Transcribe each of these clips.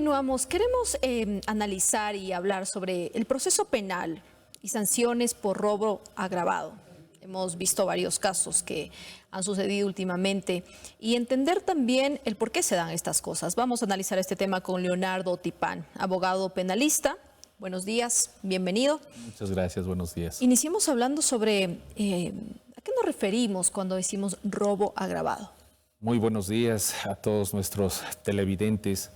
continuamos. Queremos analizar y hablar sobre el proceso penal y sanciones por robo agravado. Hemos visto varios casos que han sucedido últimamente y entender también el por qué se dan estas cosas. Vamos a analizar este tema con Leonardo Tipán, abogado penalista. Buenos días, bienvenido. Muchas gracias, buenos días. Iniciemos hablando sobre a qué nos referimos cuando decimos robo agravado. Muy buenos días a todos nuestros televidentes.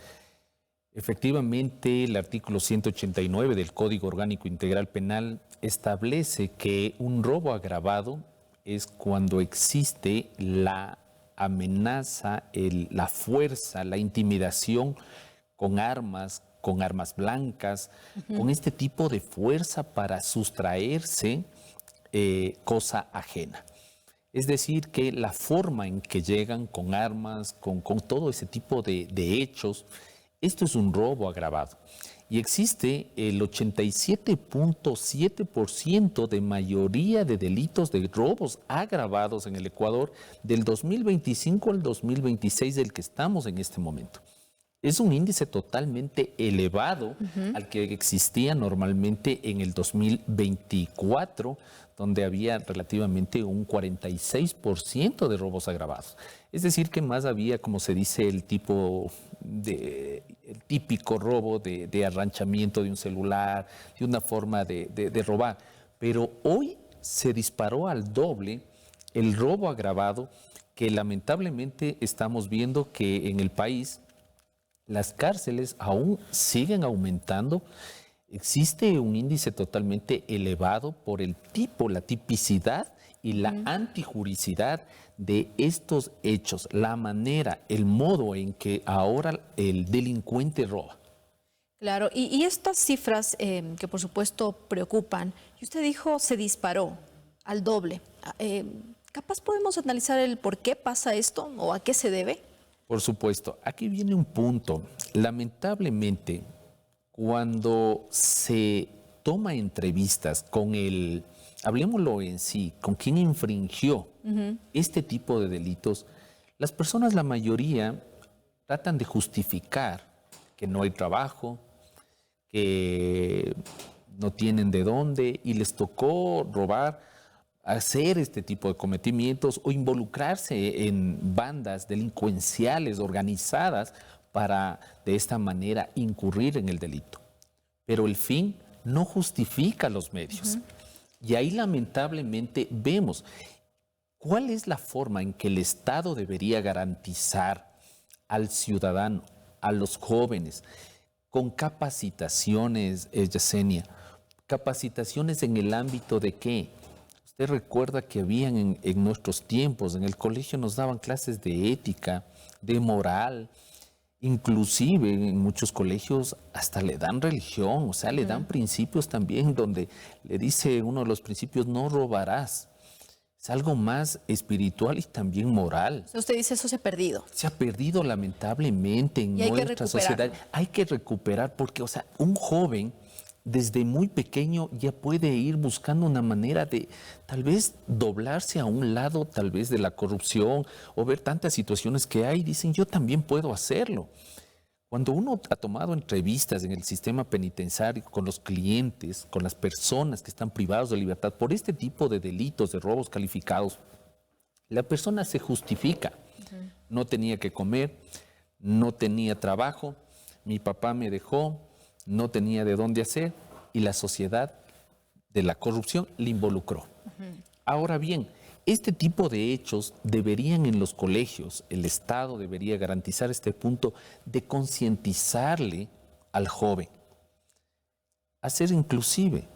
Efectivamente, el artículo 189 del Código Orgánico Integral Penal establece que un robo agravado es cuando existe la amenaza, la fuerza, la intimidación con armas blancas, con este tipo de fuerza para sustraerse cosa ajena. Es decir, que la forma en que llegan con armas, con todo ese tipo de hechos, esto es un robo agravado. Y existe el 87.7% de mayoría de delitos de robos agravados en el Ecuador del 2025 al 2026 del que estamos en este momento. Es un índice totalmente elevado al que existía normalmente en el 2024, donde había relativamente un 46% de robos agravados. Es decir, que más había, como se dice, el típico robo de arranchamiento de un celular, de una forma de robar. Pero hoy se disparó al doble el robo agravado, que lamentablemente estamos viendo que en el país las cárceles aún siguen aumentando. Existe un índice totalmente elevado por el tipo, la tipicidad y la antijuricidad de estos hechos, la manera, el modo en que ahora el delincuente roba. Claro, y estas cifras que por supuesto preocupan, y usted dijo se disparó al doble. ¿Capaz podemos analizar el por qué pasa esto o a qué se debe? Por supuesto, aquí viene un punto. Lamentablemente, cuando se toma entrevistas con hablemoslo en sí, con quien infringió este tipo de delitos, las personas, la mayoría, tratan de justificar que no hay trabajo, que no tienen de dónde y les tocó robar, hacer este tipo de cometimientos o involucrarse en bandas delincuenciales organizadas para de esta manera incurrir en el delito. Pero el fin no justifica los medios. Y ahí lamentablemente vemos cuál es la forma en que el Estado debería garantizar al ciudadano, a los jóvenes, con capacitaciones, Yesenia, capacitaciones en el ámbito de ¿qué? Usted recuerda que habían en nuestros tiempos, en el colegio nos daban clases de ética, de moral, inclusive en muchos colegios hasta le dan religión, o sea, le dan principios también donde le dice uno de los principios, no robarás. Es algo más espiritual y también moral. Usted dice eso se ha perdido. Se ha perdido lamentablemente en nuestra sociedad. Hay que recuperar porque, o sea, un joven desde muy pequeño ya puede ir buscando una manera de tal vez doblarse a un lado tal vez de la corrupción o ver tantas situaciones que hay, dicen yo también puedo hacerlo. Cuando uno ha tomado entrevistas en el sistema penitenciario con los clientes, con las personas que están privados de libertad por este tipo de delitos, de robos calificados, la persona se justifica. No tenía que comer, no tenía trabajo, mi papá me dejó, no tenía de dónde hacer y la sociedad de la corrupción le involucró. Ahora bien, este tipo de hechos deberían en los colegios, el Estado debería garantizar este punto de concientizarle al joven. Hacer inclusive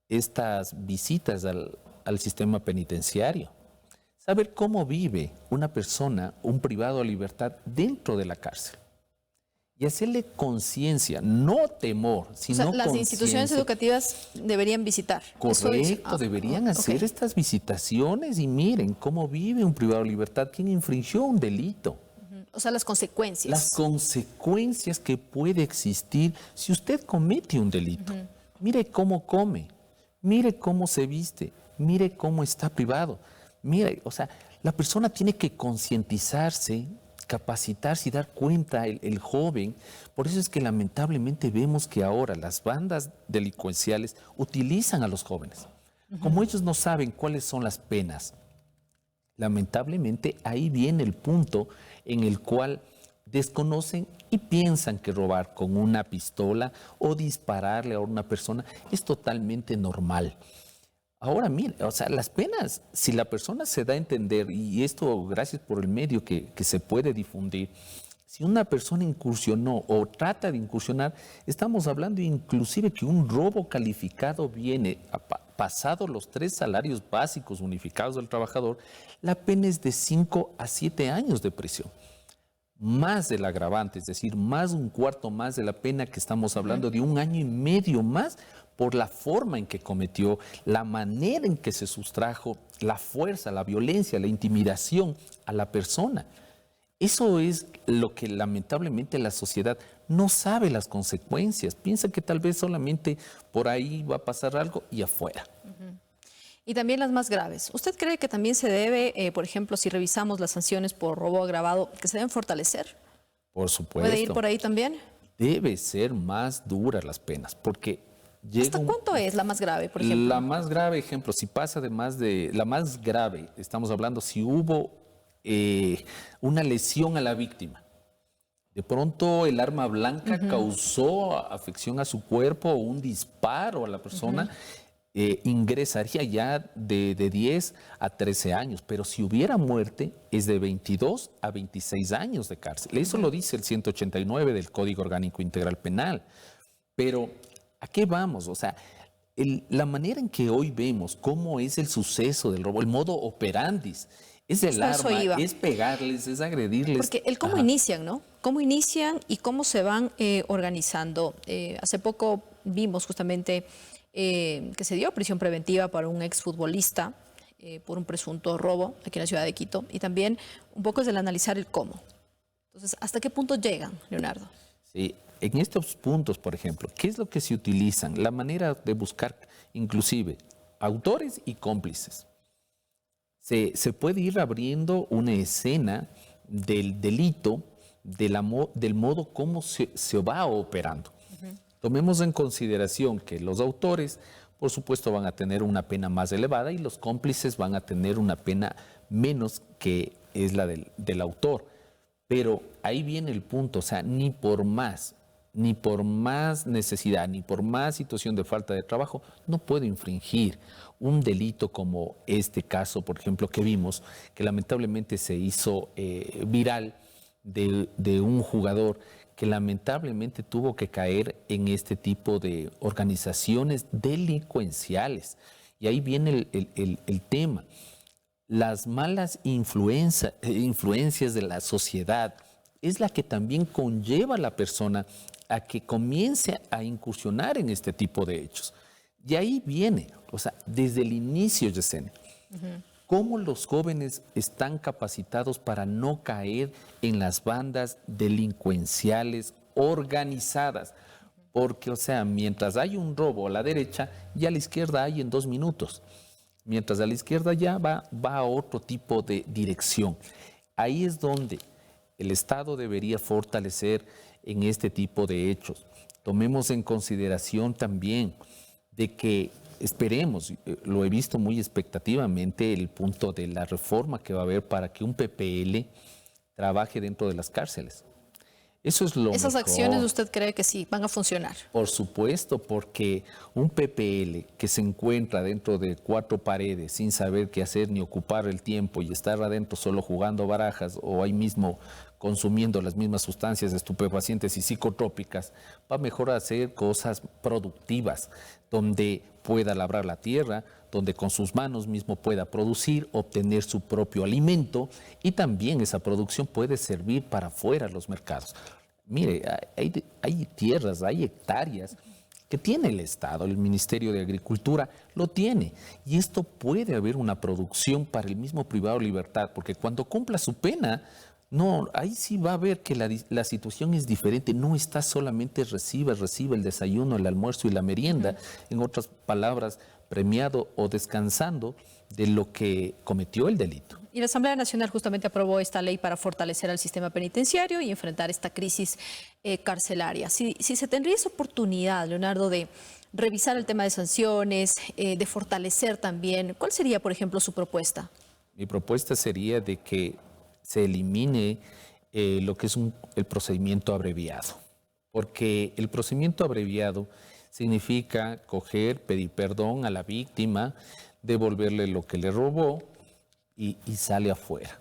estas visitas al sistema penitenciario. Saber cómo vive una persona, un privado de libertad dentro de la cárcel. Y hacerle conciencia, no temor, sino conciencia. Las instituciones educativas deberían visitar. Correcto, deberían hacer estas visitaciones y miren cómo vive un privado de libertad, quien infringió un delito. O sea, las consecuencias. Las consecuencias que puede existir si usted comete un delito. Mire cómo come, mire cómo se viste, mire cómo está privado. Mire, o sea, la persona tiene que concientizarse capacitarse y dar cuenta el joven. Por eso es que lamentablemente vemos que ahora las bandas delincuenciales utilizan a los jóvenes. Como ellos no saben cuáles son las penas, lamentablemente ahí viene el punto en el cual desconocen y piensan que robar con una pistola o dispararle a una persona es totalmente normal. Ahora, mire, o sea, las penas, si la persona se da a entender, y esto gracias por el medio que se puede difundir, si una persona incursionó o trata de incursionar, estamos hablando inclusive que un robo calificado viene pasado los 3 salarios básicos unificados del trabajador, la pena es de 5 a 7 años de prisión. Más del agravante, es decir, más un cuarto más de la pena que estamos hablando de 1 año y medio más por la forma en que cometió, la manera en que se sustrajo, la fuerza, la violencia, la intimidación a la persona. Eso es lo que lamentablemente la sociedad no sabe las consecuencias. Piensa que tal vez solamente por ahí va a pasar algo y afuera. Y también las más graves. ¿Usted cree que también se debe, por ejemplo, si revisamos las sanciones por robo agravado, que se deben fortalecer? Por supuesto. ¿Puede ir por ahí también? Debe ser más duras las penas, porque ¿hasta cuánto es la más grave, por ejemplo? La más grave, ejemplo, si pasa de más de... La más grave, estamos hablando si hubo una lesión a la víctima. De pronto el arma blanca causó afección a su cuerpo o un disparo a la persona, ingresaría ya de 10 a 13 años. Pero si hubiera muerte, es de 22 a 26 años de cárcel. Eso lo dice el 189 del Código Orgánico Integral Penal. Pero, ¿a qué vamos? O sea, la manera en que hoy vemos cómo es el suceso del robo, el modo operandis, es el arma, es pegarles, es agredirles. Porque el cómo inician, ¿no? Cómo inician y cómo se van organizando. Hace poco vimos justamente que se dio prisión preventiva para un exfutbolista por un presunto robo aquí en la ciudad de Quito. Y también un poco es el analizar el cómo. Entonces, ¿hasta qué punto llegan, Leonardo? Sí, en estos puntos, por ejemplo, ¿qué es lo que se utilizan? La manera de buscar inclusive autores y cómplices. Se puede ir abriendo una escena del delito, del modo como se va operando. Tomemos en consideración que los autores, por supuesto, van a tener una pena más elevada y los cómplices van a tener una pena menos que es la del autor. Pero ahí viene el punto, o sea, ni por más necesidad, ni por más situación de falta de trabajo, no puede infringir un delito como este caso, por ejemplo, que vimos, que lamentablemente se hizo viral de un jugador que lamentablemente tuvo que caer en este tipo de organizaciones delincuenciales. Y ahí viene el tema. Las malas influencias de la sociedad es la que también conlleva a la persona a que comience a incursionar en este tipo de hechos. Y ahí viene, o sea, desde el inicio, Yesenia, cómo los jóvenes están capacitados para no caer en las bandas delincuenciales organizadas. Porque, o sea, mientras hay un robo a la derecha, ya a la izquierda hay en 2 minutos. Mientras a la izquierda ya va a otro tipo de dirección. Ahí es donde el Estado debería fortalecer en este tipo de hechos. Tomemos en consideración también de que esperemos, lo he visto muy expectativamente, el punto de la reforma que va a haber para que un PPL trabaje dentro de las cárceles. Eso es lo ¿Esas mejor. acciones usted cree que sí van a funcionar? Por supuesto, porque un PPL que se encuentra dentro de 4 paredes sin saber qué hacer ni ocupar el tiempo y estar adentro solo jugando barajas o ahí mismo consumiendo las mismas sustancias estupefacientes y psicotrópicas, va mejor a hacer cosas productivas, donde pueda labrar la tierra, donde con sus manos mismo pueda producir, obtener su propio alimento y también esa producción puede servir para afuera los mercados. Mire, hay tierras, hay hectáreas que tiene el Estado, el Ministerio de Agricultura lo tiene. Y esto puede haber una producción para el mismo privado de libertad, porque cuando cumpla su pena, no, ahí sí va a ver que la situación es diferente. No está solamente recibe el desayuno, el almuerzo y la merienda. En otras palabras, premiado o descansando, de lo que cometió el delito. Y la Asamblea Nacional justamente aprobó esta ley para fortalecer al sistema penitenciario y enfrentar esta crisis carcelaria. Si se tendría esa oportunidad, Leonardo, de revisar el tema de sanciones, de fortalecer también, ¿cuál sería, por ejemplo, su propuesta? Mi propuesta sería de que se elimine lo que es el procedimiento abreviado, porque el procedimiento abreviado significa coger, pedir perdón a la víctima, devolverle lo que le robó y sale afuera.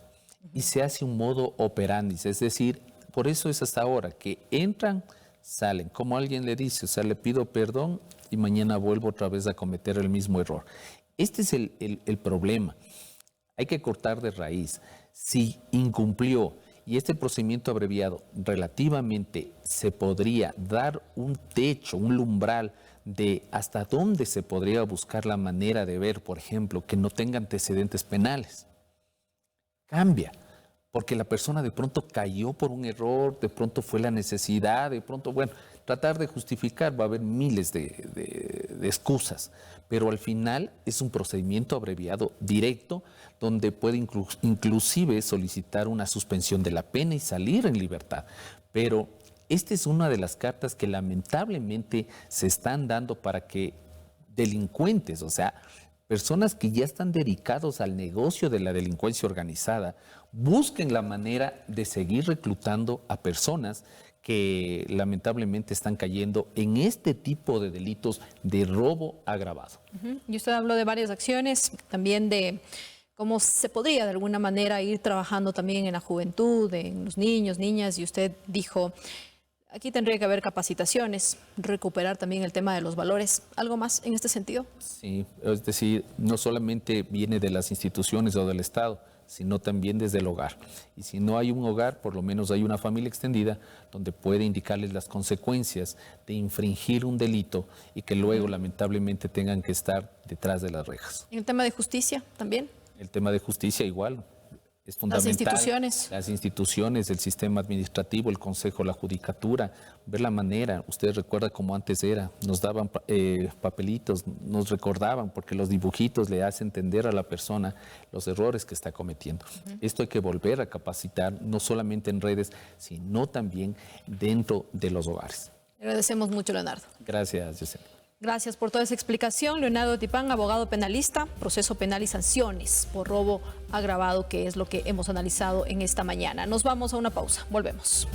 Y se hace un modo operandi, es decir, por eso es hasta ahora que entran, salen. Como alguien le dice, o sea, le pido perdón y mañana vuelvo otra vez a cometer el mismo error. Este es el problema. Hay que cortar de raíz. Si incumplió y este procedimiento abreviado relativamente se podría dar un techo, un umbral de hasta dónde se podría buscar la manera de ver, por ejemplo, que no tenga antecedentes penales. Cambia, porque la persona de pronto cayó por un error, de pronto fue la necesidad, de pronto, bueno, tratar de justificar, va a haber miles de excusas, pero al final es un procedimiento abreviado directo donde puede inclusive solicitar una suspensión de la pena y salir en libertad. Pero esta es una de las cartas que lamentablemente se están dando para que delincuentes, o sea, personas que ya están dedicados al negocio de la delincuencia organizada, busquen la manera de seguir reclutando a personas que lamentablemente están cayendo en este tipo de delitos de robo agravado. Y usted habló de varias acciones, también de cómo se podría de alguna manera ir trabajando también en la juventud, en los niños, niñas, y usted dijo, aquí tendría que haber capacitaciones, recuperar también el tema de los valores. ¿Algo más en este sentido? Sí, es decir, no solamente viene de las instituciones o del Estado, sino también desde el hogar. Y si no hay un hogar, por lo menos hay una familia extendida donde puede indicarles las consecuencias de infringir un delito y que luego lamentablemente tengan que estar detrás de las rejas. ¿En el tema de justicia también? El tema de justicia igual. Es fundamental. Las instituciones, el sistema administrativo, el consejo, la judicatura, ver la manera. Ustedes recuerdan cómo antes era, nos daban papelitos, nos recordaban, porque los dibujitos le hacen entender a la persona los errores que está cometiendo. Esto hay que volver a capacitar, no solamente en redes, sino también dentro de los hogares. Agradecemos mucho, Leonardo. Gracias, Yesenia. Gracias por toda esa explicación. Leonardo Tipán, abogado penalista, proceso penal y sanciones por robo agravado, que es lo que hemos analizado en esta mañana. Nos vamos a una pausa. Volvemos.